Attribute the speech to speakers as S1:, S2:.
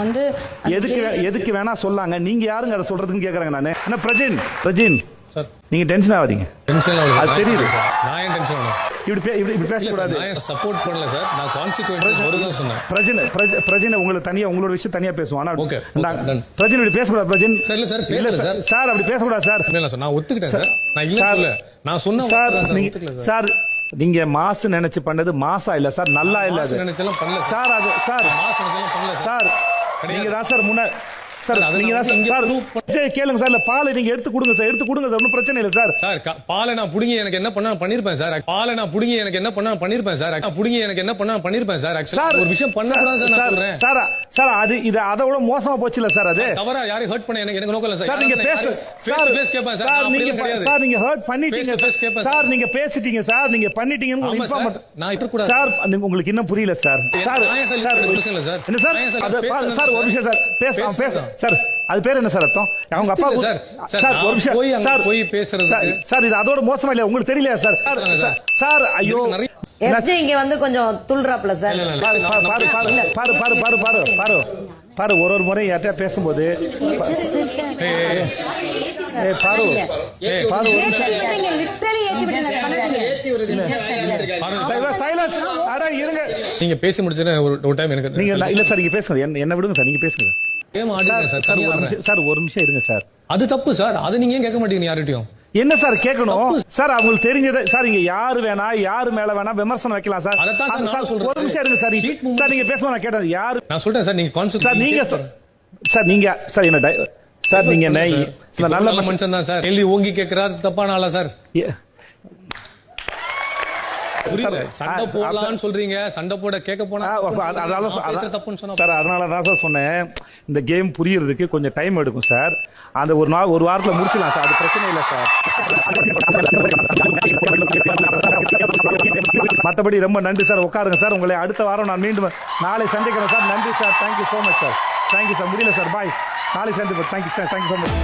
S1: வந்து
S2: எதுக்கு வேணா சொல்லாங்க. நீங்க யாருங்க அதை சொல்றதுன்னு கேக்குறாங்க. நானு என்ன பிரஜின்
S3: சார்
S2: நீங்க டென்ஷன் ஆகாதீங்க.
S3: டென்ஷன் ஆகல.
S2: அது தெரியுது.
S3: நான் ஏன் டென்ஷன் ஆகணும்?
S2: இப்படி பேச கூடாது.
S3: நான் சப்போர்ட் பண்ணல சார். நான் கான்சிக்வென்சஸ் வரும்னு சொன்னேன்.
S2: பிரஜின் உங்களுக்கு தனியா உங்களோட விஷயம் தனியா பேசுவோம். ஆனா
S3: ஓகே
S2: பிரஜின் இப்படி பேச கூடாது. பிரஜின்
S3: சார் இல்ல சார் பேசல சார்.
S2: சார் அப்படி பேச கூடாது சார்.
S3: இல்ல சார் நான் ஒத்துக்கிட்டேன் சார். நான் இல்ல சொல்ல. நான் சொன்ன
S2: சார்
S3: ஒத்துக்கல சார்.
S2: சார் நீங்க மாசு நினைச்சு பண்ணது மாசா இல்ல சார், நல்லா இல்ல.
S3: மாசு நினைச்சலாம் பண்ணல
S2: சார். அது சார்
S3: மாசு நினைச்சலாம் பண்ணல
S2: சார். நீங்க தான் சார் முன்ன சார் நீங்க தான் சார் கேளுங்க சார். இல்ல பாலை நீங்க எடுத்து கொடுங்க சார். ஒன்றும் பிரச்சனை இல்ல சார்.
S3: சார் பாலை நான் புடுங்கி எனக்கு என்ன பண்ண பண்ணிருப்பேன் சார். பாலை நான் புடுங்கி எனக்கு என்ன பண்ண பண்ணிருப்பேன் சார். புடுங்கி எனக்கு என்ன பண்ண பண்ணிருப்பேன் சார். ஆக்சுவலா ஒரு விஷயம் பண்ணக்கூடாது சார். நான் சொல்றேன் சார்.
S2: சார் அது இது அதை விட மோசமா போச்சு இல்ல சார். அது
S3: தவறா யாரையும் ஹர்ட் பண்ண எனக்கு நோக்கம் இல்ல சார்.
S2: சார் நீங்க பேச சார்
S3: ஃபேஸ் கேப்பேன் சார்.
S2: நீங்க
S3: கிடையாது
S2: சார். நீங்க ஹர்ட் பண்ணிட்டீங்க சார். நீங்க பேசிட்டீங்க சார். நீங்க பண்ணிட்டீங்கன்னு இன்ஃபார்ம்
S3: நான் இட்டு கூட
S2: சார். உங்களுக்கு இன்னும் புரியல சார். சார்
S3: சார் என்ன சார்
S2: சார் ஒரு விஷயம் சார். பேச சார். அது பேர் என்ன சார் அர்த்தம்? அவங்க அப்பா சார் ஒரு விஷயம் சார்
S3: போய் பேசுறது
S2: சார். இது அதோட மோசமா இல்ல. உங்களுக்கு தெரியலையா சார்? சார் ஐயோ
S1: எஃப்ஜே இங்க வந்து கொஞ்சம் துள்றாப்ல சார்.
S2: பாரு ஒரு முறை யார்கிட்ட பேசும்போது பாரு
S3: நீங்க பேசி முடிச்சா ஒரு டைம் எனக்கு
S2: நீங்க இல்ல சார். நீங்க பேசுங்க. என்ன விடுங்க சார். நீங்க பேசுங்க சார். ஒரு நிமிஷம் இருங்க சார்.
S3: அது தப்பு சார். அது நீங்க ஏன் கேட்க மாட்டீங்க யார்கிட்டயும்?
S2: என்ன சார் கேட்கணும் சார்? அவங்களுக்கு தெரிஞ்சது சார். இங்க யாரு வேணா யாரு மேல வேணா விமர்சனம் வைக்கலாம் சார். ஒரு நிமிஷம் இருங்க சார். சார் நீங்க பேசுமா? நான் கேட்டது யாரு நான்
S3: சொல்றேன் சார். நீங்க கான்செப்ட்
S2: சார். நீங்க சார் நீங்க சார் என்ன சார் நீங்க
S3: நல்ல மனுஷன் தான் சார். டெல்லி ஓங்கி கேட்கிறார் தப்பான ஆளா சார்? சண்டை போடலாம்னு சொல்றீங்க. சண்டை போட கேட்க போனா
S2: சார். அதனால தான் சார் சொன்னேன். இந்த கேம் புரியறதுக்கு கொஞ்சம் டைம் எடுக்கும் சார். அந்த ஒரு வாரத்துல முடிச்சலாம் சார். அது பிரச்சனை இல்லை சார். மற்றபடி ரொம்ப நன்றி சார். உட்காருங்க சார். உங்களை அடுத்த வாரம் நான் மீண்டும் நாளை சந்திக்கிறேன் சார். நன்றி sir. Thank you so much sir. Thank you sir. முடியல சார். பாய். நாளை சந்திப்போம். Thank you sir. Thank you so much.